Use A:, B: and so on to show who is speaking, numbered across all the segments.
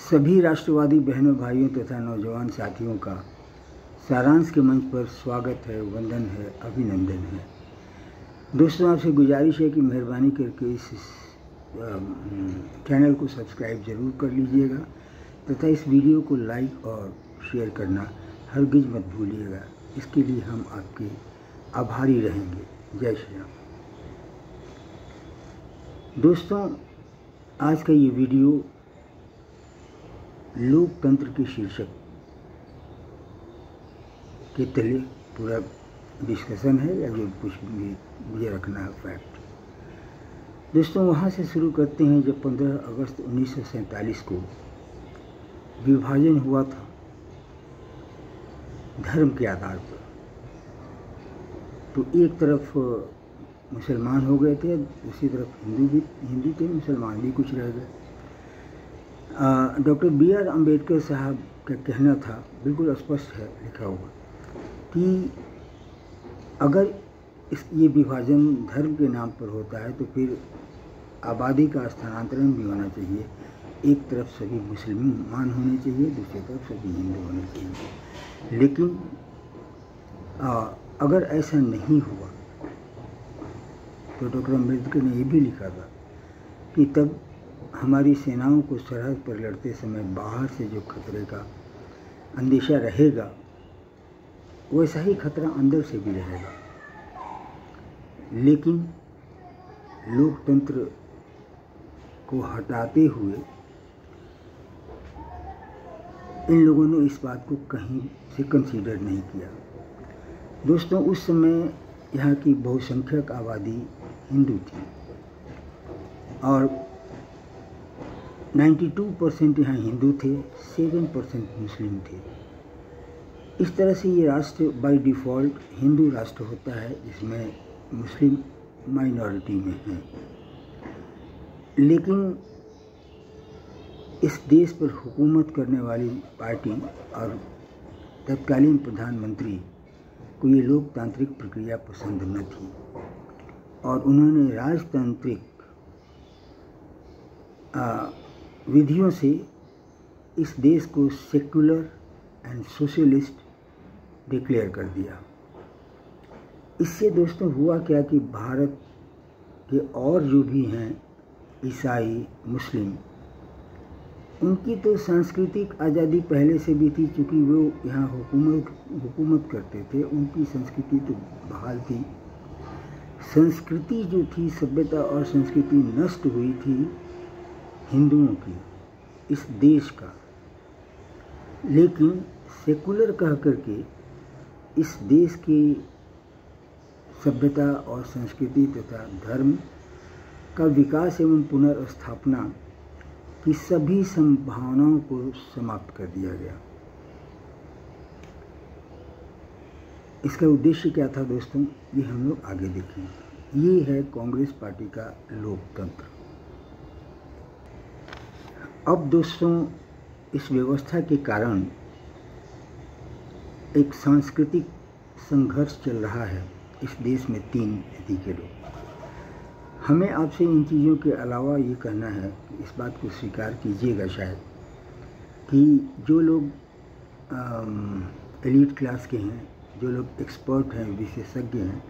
A: सभी राष्ट्रवादी बहनों भाइयों तथा नौजवान साथियों का सारांश के मंच पर स्वागत है, वंदन है, अभिनंदन है। दोस्तों, आपसे गुजारिश है कि मेहरबानी करके इस चैनल को सब्सक्राइब ज़रूर कर लीजिएगा तथा इस वीडियो को लाइक और शेयर करना हरगिज मत भूलिएगा। इसके लिए हम आपके आभारी रहेंगे। जय श्री राम। दोस्तों, आज का ये वीडियो लोकतंत्र के शीर्षक के तले पूरा डिस्कशन है या जो कुछ भी मुझे रखना है फैक्ट। दोस्तों, वहाँ से शुरू करते हैं जब 15 अगस्त 1947 को विभाजन हुआ था धर्म के आधार पर। तो एक तरफ मुसलमान हो गए थे, दूसरी तरफ हिंदू थे, मुसलमान भी कुछ रह गए। Doctor B.R. अम्बेडकर साहब का कहना था, बिल्कुल स्पष्ट है लिखा हुआ, कि अगर ये विभाजन धर्म के नाम पर होता है तो फिर आबादी का स्थानांतरण भी होना चाहिए। एक तरफ सभी मुसलमान होने चाहिए, दूसरी तरफ सभी हिंदू होने चाहिए। लेकिन अगर ऐसा नहीं हुआ तो डॉक्टर अम्बेडकर ने ये भी लिखा था कि तब हमारी सेनाओं को सरहद पर लड़ते समय बाहर से जो खतरे का अंदेशा रहेगा, वैसा ही खतरा अंदर से भी रहेगा। लेकिन लोकतंत्र को हटाते हुए इन लोगों ने इस बात को कहीं से कंसीडर नहीं किया। दोस्तों, उस समय यहाँ की बहुसंख्यक आबादी हिंदू थी और 92% यहाँ हिंदू थे, 7% मुस्लिम थे। इस तरह से ये राष्ट्र बाय डिफ़ॉल्ट हिंदू राष्ट्र होता है, जिसमें मुस्लिम माइनॉरिटी में है। लेकिन इस देश पर हुकूमत करने वाली पार्टी और तत्कालीन प्रधानमंत्री को ये लोकतांत्रिक प्रक्रिया पसंद न थी और उन्होंने राजतांत्रिक विधियों से इस देश को सेक्युलर एंड सोशलिस्ट डिक्लेयर कर दिया। इससे दोस्तों हुआ क्या कि भारत के और जो भी हैं ईसाई, मुस्लिम, उनकी तो सांस्कृतिक आज़ादी पहले से भी थी, चूँकि वो यहाँ हुकूमत करते थे। उनकी संस्कृति तो बहाल थी। संस्कृति जो थी, सभ्यता और संस्कृति नष्ट हुई थी हिंदुओं की, इस देश का। लेकिन सेकुलर कह करके इस देश की सभ्यता और संस्कृति तथा धर्म का विकास एवं पुनर्स्थापना की सभी संभावनाओं को समाप्त कर दिया गया। इसका उद्देश्य क्या था दोस्तों, ये हम लोग आगे देखेंगे। ये है कांग्रेस पार्टी का लोकतंत्र। अब दोस्तों, इस व्यवस्था के कारण एक सांस्कृतिक संघर्ष चल रहा है इस देश में 3 नीति के लोग। हमें आपसे इन चीज़ों के अलावा ये कहना है, इस बात को स्वीकार कीजिएगा शायद, कि जो लोग एलीट क्लास के हैं, जो लोग एक्सपर्ट हैं, विशेषज्ञ हैं,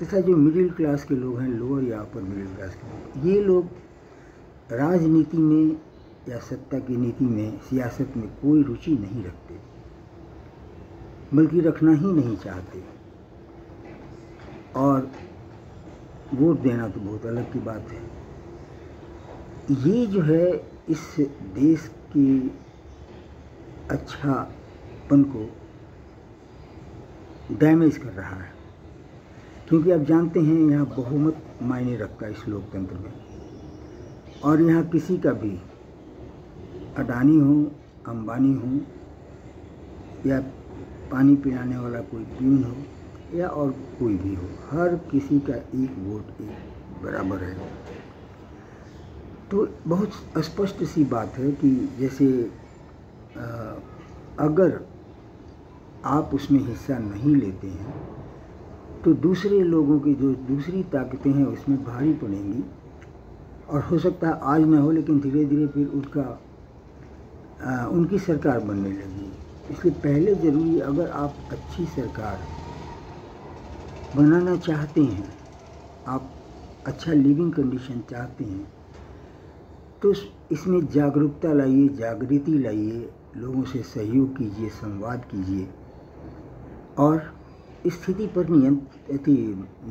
A: तथा जो मिडिल क्लास के लोग हैं, लोअर या अपर मिडिल क्लास के लोग, ये लोग राजनीति में या सत्ता की नीति में, सियासत में कोई रुचि नहीं रखते, बल्कि रखना ही नहीं चाहते। और वोट देना तो बहुत अलग की बात है। ये जो है इस देश की अच्छापन को डैमेज कर रहा है, क्योंकि आप जानते हैं यहाँ बहुमत मायने रखता है इस लोकतंत्र में। और यहाँ किसी का भी, अडानी हो, अंबानी हो, या पानी पिलाने वाला कोई प्यून हो, या और कोई भी हो, हर किसी का एक वोट एक बराबर है। तो बहुत स्पष्ट सी बात है कि जैसे अगर आप उसमें हिस्सा नहीं लेते हैं तो दूसरे लोगों की जो दूसरी ताकतें हैं उसमें भारी पड़ेंगी, और हो सकता है आज ना हो, लेकिन धीरे धीरे फिर उसका उनकी सरकार बनने लगी। इसलिए पहले ज़रूरी, अगर आप अच्छी सरकार बनाना चाहते हैं, आप अच्छा लिविंग कंडीशन चाहते हैं, तो इसमें जागरूकता लाइए, जागृति लाइए, लोगों से सहयोग कीजिए, संवाद कीजिए और स्थिति पर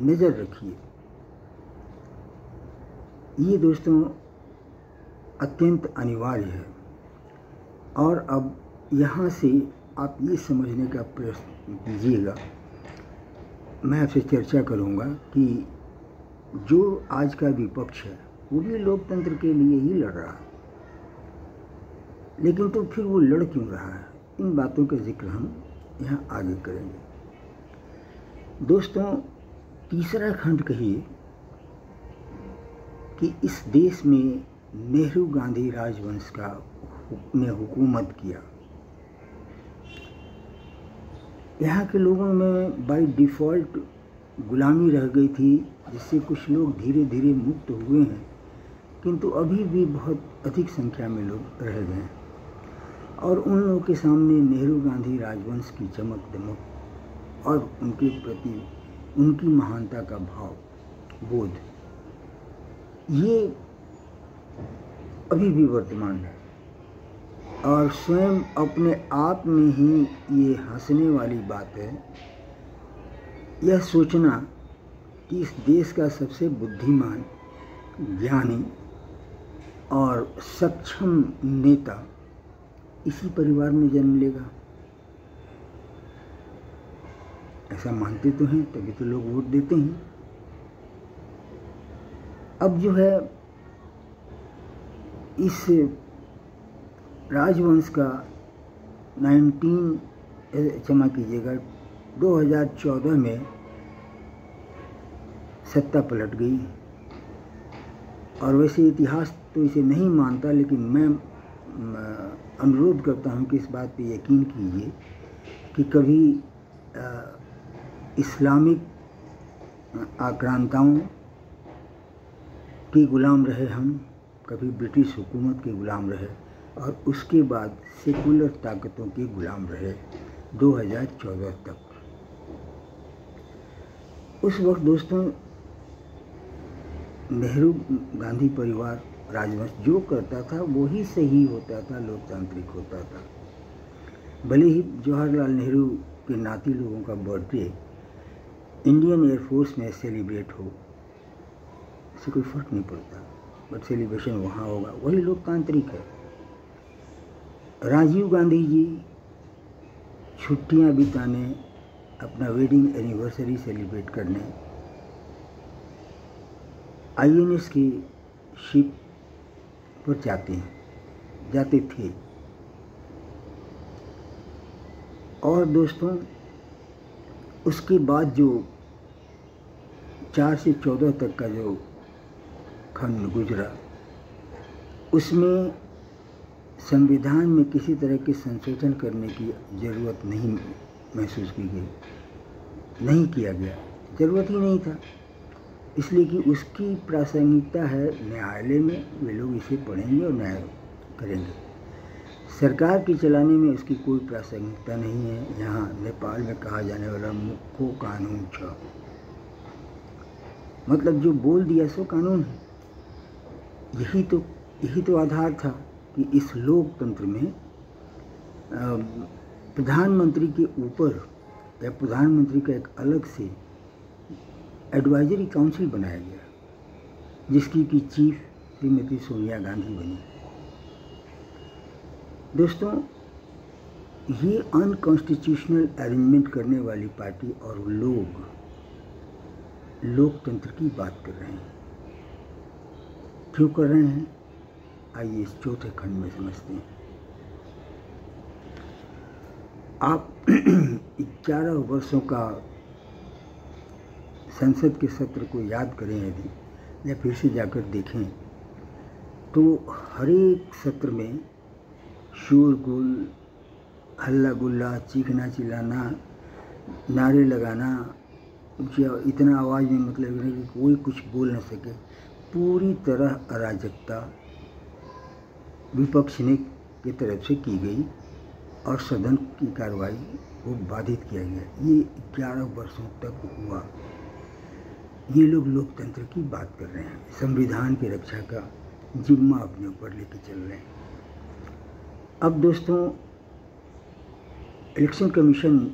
A: नज़र रखिए। ये दोस्तों अत्यंत अनिवार्य है। और अब यहाँ से आप ये समझने का प्रयत्न कीजिएगा, मैं आपसे चर्चा करूँगा कि जो आज का विपक्ष है वो भी लोकतंत्र के लिए ही लड़ रहा है, लेकिन तो फिर वो लड़ क्यों रहा है, इन बातों का जिक्र हम यहाँ आगे करेंगे। दोस्तों, तीसरा खंड कहिए कि इस देश में नेहरू गांधी राजवंश का ने हुकूमत किया। यहाँ के लोगों में बाय डिफ़ॉल्ट गुलामी रह गई थी, जिससे कुछ लोग धीरे धीरे मुक्त हुए हैं, किंतु अभी भी बहुत अधिक संख्या में लोग रह गए हैं। और उन लोगों के सामने नेहरू गांधी राजवंश की चमक दमक और उनके प्रति उनकी महानता का भाव बोध, ये अभी भी वर्तमान है। और स्वयं अपने आप में ही ये हंसने वाली बात है, यह सोचना कि इस देश का सबसे बुद्धिमान, ज्ञानी और सक्षम नेता इसी परिवार में जन्म लेगा। ऐसा मानते तो हैं, तभी तो लोग वोट देते हैं। अब जो है, इस राजवंश का 2014 में सत्ता पलट गई। और वैसे इतिहास तो इसे नहीं मानता, लेकिन मैं अनुरोध करता हूं कि इस बात पे यकीन कीजिए कि कभी इस्लामिक आक्रांताओं के गुलाम रहे हम, कभी ब्रिटिश हुकूमत के गुलाम रहे, और उसके बाद सेकुलर ताकतों के गुलाम रहे 2014 तक। उस वक्त दोस्तों नेहरू गांधी परिवार राजवंश जो करता था वो ही सही होता था, लोकतांत्रिक होता था। भले ही जवाहरलाल नेहरू के नाती लोगों का बर्थडे इंडियन एयरफोर्स में सेलिब्रेट हो, इससे कोई फर्क नहीं पड़ता, बट सेलिब्रेशन वहाँ होगा, वही लोकतांत्रिक है। राजीव गांधी जी छुट्टियां बिताने, अपना वेडिंग एनिवर्सरी सेलिब्रेट करने INS की शिप पर जाते थे। और दोस्तों, उसके बाद जो 4 से 14 तक का जो खंड गुजरा, उसमें संविधान में किसी तरह के संशोधन करने की ज़रूरत नहीं महसूस की गई, नहीं किया गया, ज़रूरत ही नहीं था, इसलिए कि उसकी प्रासंगिकता है न्यायालय में, वे लोग इसे पढ़ेंगे और न्याय करेंगे। सरकार के चलाने में उसकी कोई प्रासंगिकता नहीं है। यहाँ नेपाल में कहा जाने वाला मुख्य कानून छ, मतलब जो बोल दिया सो कानून है। यही तो आधार था कि इस लोकतंत्र में प्रधानमंत्री के ऊपर या प्रधानमंत्री का एक अलग से एडवाइजरी काउंसिल बनाया गया, जिसकी की चीफ श्रीमती सोनिया गांधी बनी। दोस्तों, ये अनकॉन्स्टिट्यूशनल अरेंजमेंट करने वाली पार्टी और लोग लोकतंत्र की बात कर रहे हैं। क्यों कर रहे हैं, आइए इस चौथे खंड में समझते हैं। आप 11 वर्षों का संसद के सत्र को याद करें यदि, या फिर से जाकर देखें, तो हर एक सत्र में शोरगुल, हल्ला गुल्ला, चीखना चिल्लाना, नारे लगाना, इतना आवाज़ में मतलब नहीं कि कोई कुछ बोल न सके, पूरी तरह अराजकता विपक्ष ने की तरफ से की गई और सदन की कार्रवाई को बाधित किया गया। ये 11 वर्षों तक हुआ। ये लोग लोकतंत्र की बात कर रहे हैं, संविधान की रक्षा का जिम्मा अपने ऊपर लेके चल रहे हैं। अब दोस्तों, इलेक्शन कमीशन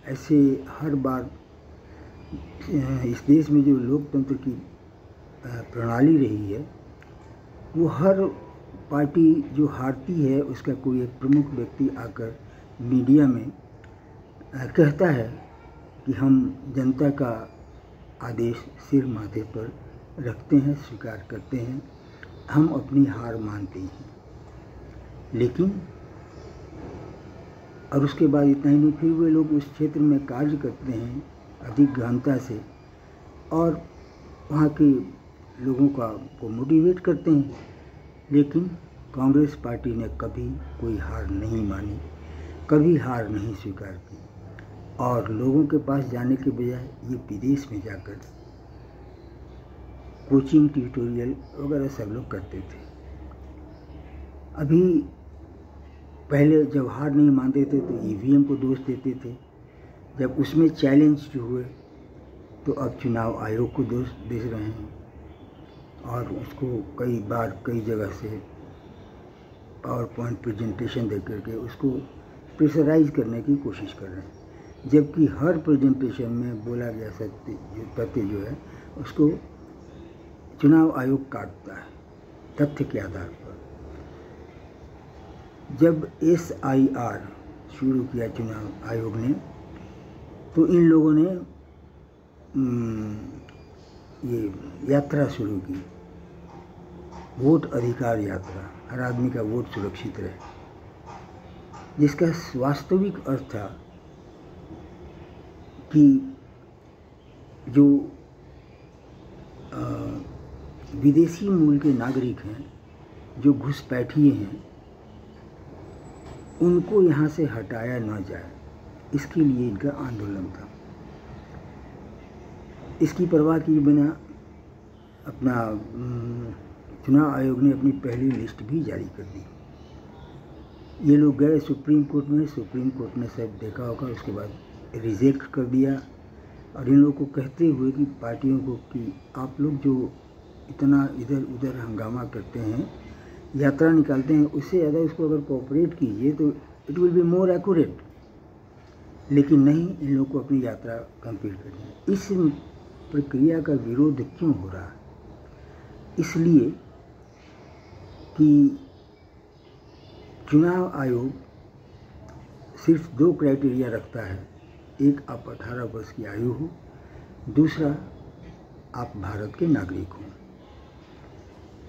A: ऐसे हर बार इस देश में जो लोकतंत्र की प्रणाली रही है, वो हर पार्टी जो हारती है उसका कोई एक प्रमुख व्यक्ति आकर मीडिया में कहता है कि हम जनता का आदेश सिर माथे पर रखते हैं, स्वीकार करते हैं, हम अपनी हार मानते हैं। लेकिन और उसके बाद इतना ही नहीं, फिर वे लोग उस क्षेत्र में कार्य करते हैं अधिक गहनता से और वहाँ के लोगों को मोटिवेट करते हैं। लेकिन कांग्रेस पार्टी ने कभी कोई हार नहीं मानी, कभी हार नहीं स्वीकार की और लोगों के पास जाने के बजाय ये विदेश में जाकर कोचिंग, ट्यूटोरियल वगैरह सब लोग करते थे। अभी पहले जब हार नहीं मानते थे तो ईवीएम को दोष देते थे, जब उसमें चैलेंज हुए तो अब चुनाव आयोग को दोष दे रहे हैं और उसको कई बार कई जगह से पावर पॉइंट प्रेजेंटेशन दे करके उसको प्रेशराइज करने की कोशिश कर रहे हैं, जबकि हर प्रेजेंटेशन में बोला गया तथ्य जो है उसको चुनाव आयोग काटता है तथ्य के आधार पर। जब SIR शुरू किया चुनाव आयोग ने तो इन लोगों ने ये यात्रा शुरू की, वोट अधिकार यात्रा, हर आदमी का वोट सुरक्षित रहे, जिसका वास्तविक अर्थ था कि जो विदेशी मूल के नागरिक हैं, जो घुसपैठिए हैं, उनको यहाँ से हटाया न जाए, इसके लिए इनका आंदोलन था। इसकी परवाह किए बिना अपना चुनाव आयोग ने अपनी पहली लिस्ट भी जारी कर दी। ये लोग गए सुप्रीम कोर्ट में, सुप्रीम कोर्ट ने सब देखा होगा, उसके बाद रिजेक्ट कर दिया और इन लोगों को कहते हुए कि पार्टियों को कि आप लोग जो इतना इधर उधर हंगामा करते हैं, यात्रा निकालते हैं, उससे ज़्यादा उसको अगर कोऑपरेट कीजिए तो it will be more accurate. लेकिन नहीं, इन लोगों को अपनी यात्रा कंप्लीट करनी है। इस प्रक्रिया का विरोध क्यों हो रहा है? इसलिए कि चुनाव आयोग सिर्फ 2 क्राइटेरिया रखता है, एक आप 18 वर्ष की आयु हो, दूसरा आप भारत के नागरिक हो।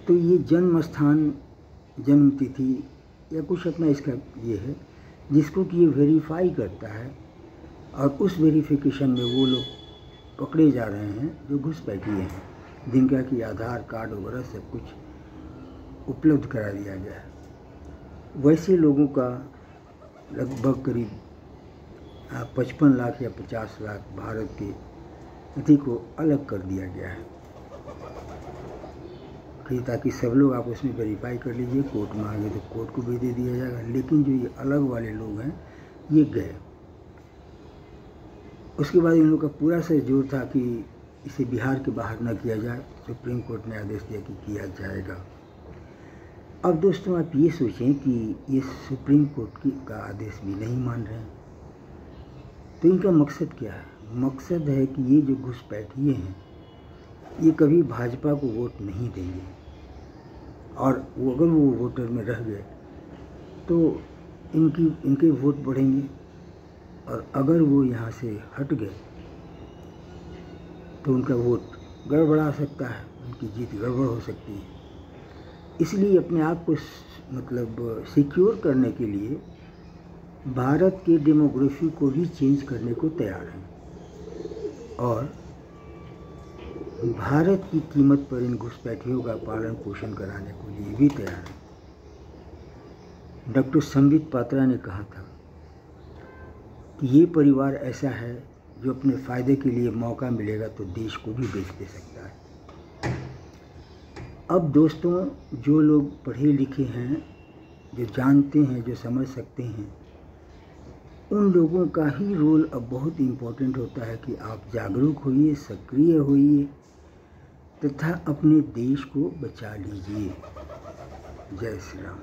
A: तो ये जन्म स्थान, जन्म तिथि या कुछ अपना इसका ये है जिसको कि ये वेरीफाई करता है और उस वेरिफिकेशन में वो लोग पकड़े जा रहे हैं जो घुसपैठिए हैं, जिनका कि आधार कार्ड वगैरह सब कुछ उपलब्ध करा दिया गया है। वैसे लोगों का लगभग करीब 55 लाख या 50 लाख भारत के नदी को अलग कर दिया गया है कि ताकि सब लोग आपस में वेरीफाई कर लीजिए, कोर्ट में आगे तो कोर्ट को भी दे दिया जाएगा। लेकिन जो ये अलग वाले लोग हैं ये गए। उसके बाद इन लोगों का पूरा सा जोर था कि इसे बिहार के बाहर न किया जाए। सुप्रीम कोर्ट ने आदेश दिया कि किया जाएगा। अब दोस्तों आप ये सोचें कि ये सुप्रीम कोर्ट का आदेश भी नहीं मान रहे हैं, तो इनका मकसद क्या है? मकसद है कि ये जो घुसपैठिए हैं ये कभी भाजपा को वोट नहीं देंगे और वो अगर वो वोटर में रह गए तो इनके वोट बढ़ेंगे और अगर वो यहाँ से हट गए तो उनका वोट गड़बड़ा सकता है, उनकी जीत गड़बड़ हो सकती है। इसलिए अपने आप को मतलब सिक्योर करने के लिए भारत के डेमोग्राफी को भी चेंज करने को तैयार हैं और भारत की कीमत पर इन घुसपैठियों का पालन पोषण कराने के लिए भी तैयार है। डॉक्टर संबित पात्रा ने कहा था कि ये परिवार ऐसा है जो अपने फ़ायदे के लिए मौका मिलेगा तो देश को भी बेच दे सकता है। अब दोस्तों जो लोग पढ़े लिखे हैं जो जानते हैं, जो समझ सकते हैं, उन लोगों का ही रोल अब बहुत इम्पोर्टेंट होता है कि आप जागरूक होइए, सक्रिय होइए तथा अपने देश को बचा लीजिए। जय श्री राम।